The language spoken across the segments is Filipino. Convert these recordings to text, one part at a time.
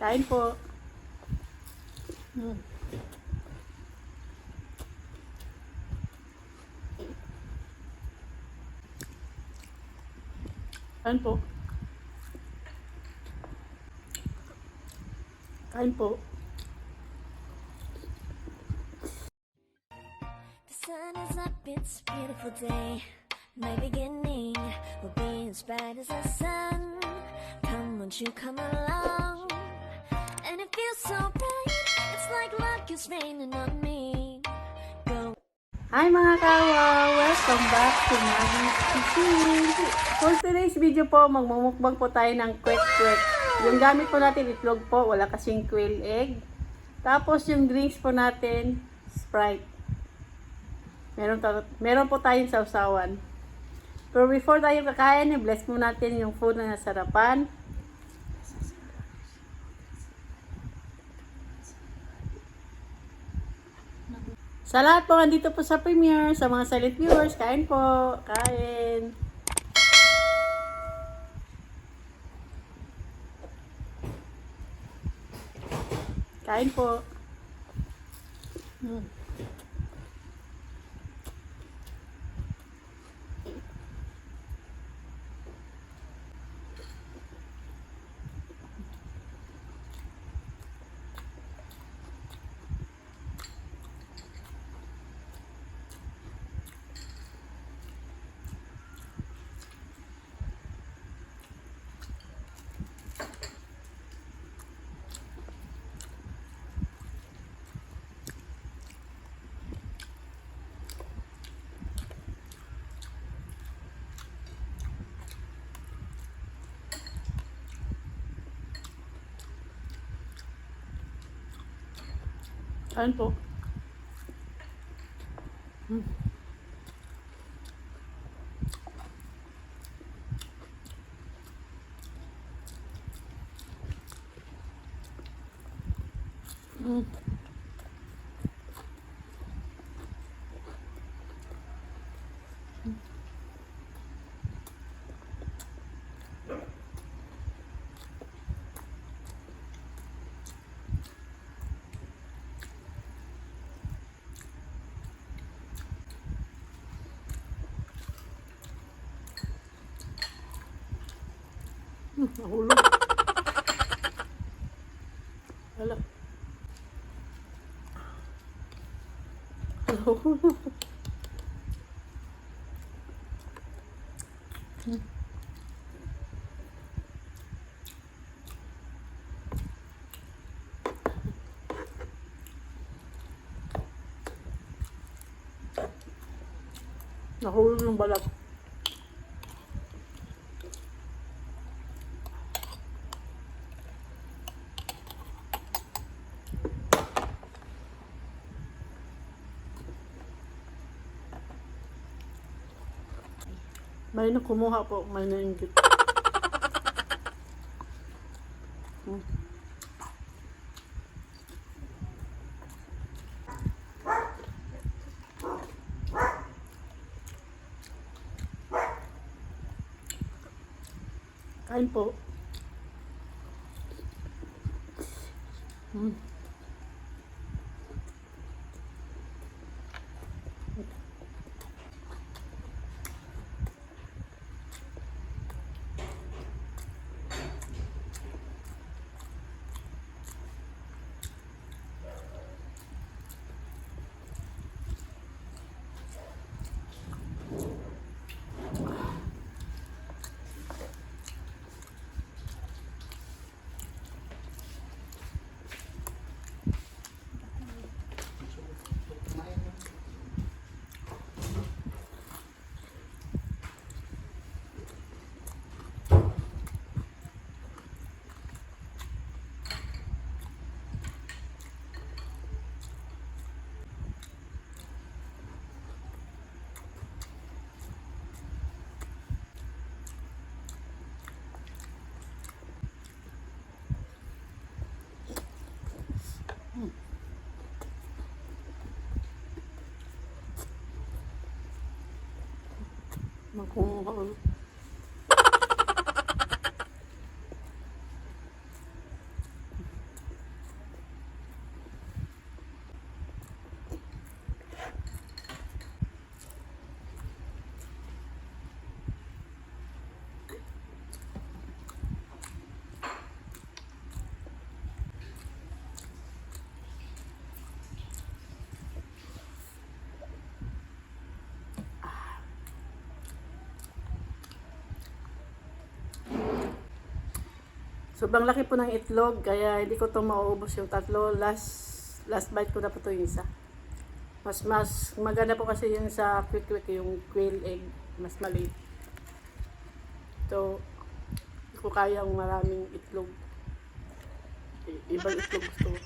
Kain po. Hmm. Kain po. Kain po. The sun is up, it's a beautiful day. My beginning will be as bright as the sun. Come, won't you come along? And it feels so bright, it's like luck is raining on me. Go. Hi mga kawa! Welcome back to Maggie's Kitchen! For today's video po, magmumukbang po tayo ng kwek-kwek. Yung gamit po natin, itlog po, wala kasing quail egg. Tapos yung drinks po natin, Sprite. Meron po tayong sausawan. Pero before tayo kakain, bless mo natin yung food na nasarapan. Sa lahat po, andito po sa premiere, sa mga silent viewers, kain po, kain. Kain po. Kain po. Nahulog. Hala. Nahulog. Nahulog ng balat. May na kumuha po, may nainggit. Kain po. Magkumuha. Sobrang laki po ng itlog, kaya hindi ko to mauubos yung tatlo. Last bite ko na po to yung isa. Mas maganda po kasi yung sa quick yung quail egg, mas maliit. So, hindi ko kaya ang maraming itlog. Ibang itlog gusto ko.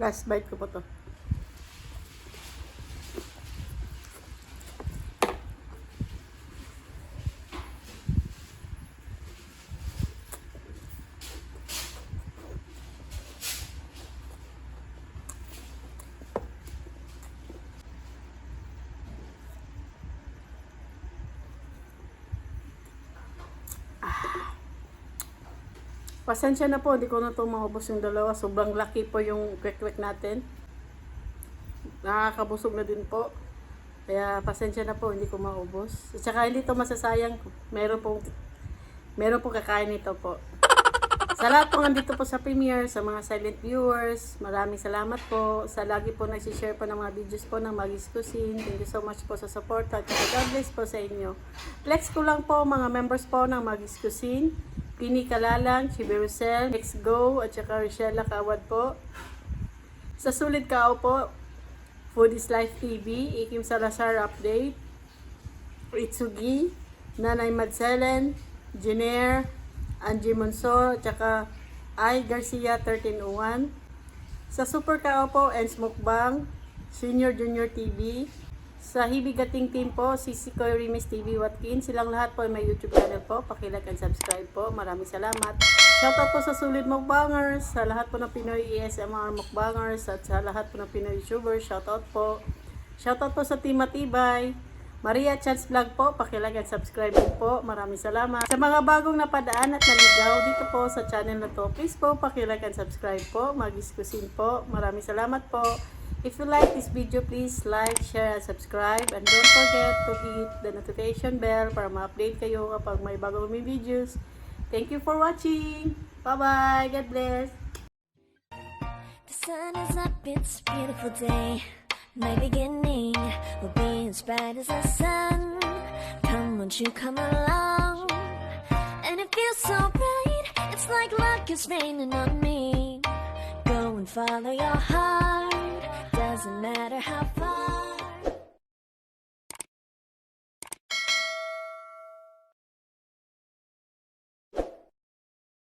Last bite ko po to. Pasensya na po, hindi ko na ito maubos yung dalawa. Sobrang laki po yung kwek-kwek natin. Nakakabusog na din po. Kaya pasensya na po, hindi ko maubos. At saka hindi ito masasayang. Meron po kakain nito po. Sa lahat po nandito po sa premiere, sa mga silent viewers, maraming salamat po. Sa lagi po nagsishare po ng mga videos po ng Maggie's Cuisine. Thank you so much po sa support. At God bless po sa inyo. Flex ko lang po mga members po ng Maggie's Cuisine. Pini Kalalang, Chiberusel, Let's Go, at saka Rochella Kawad po. Sa Sulit Kao po, Food is Life TV, Ikim Salazar Update, Itsugi, Nanay Madselen, Jenner, Angie Monsor, at saka I. Garcia 1301. Sa Super Kao po, Ens Mukbang, Senior Junior TV. Sa Hibigating Team po, si Koy Rimis TV Watkins. Silang lahat po ay may YouTube channel po. Pakilike and subscribe po. Maraming salamat. Shoutout po sa Sulit Mukbangers, sa lahat po ng Pinoy ASMR Mukbangers, at sa lahat po ng Pinoy YouTubers. Shoutout po. Shoutout po sa Team Matibay. Maria Chance Vlog po. Pakilike and subscribe po. Maraming salamat. Sa mga bagong napadaan at naligaw dito po sa channel na to, please po pakilike and subscribe po. Maggie's Cuisine po. Maraming salamat po. If you like this video, please like, share, and subscribe. And don't forget to hit the notification bell para ma-update kayo kapag may bagong videos. Thank you for watching. Bye-bye. God bless. The sun is up, it's a beautiful day. My beginning will be as bright as the sun. Come, won't you come along? And it feels so bright, it's like luck is raining on me. Go and follow your heart, doesn't matter how far.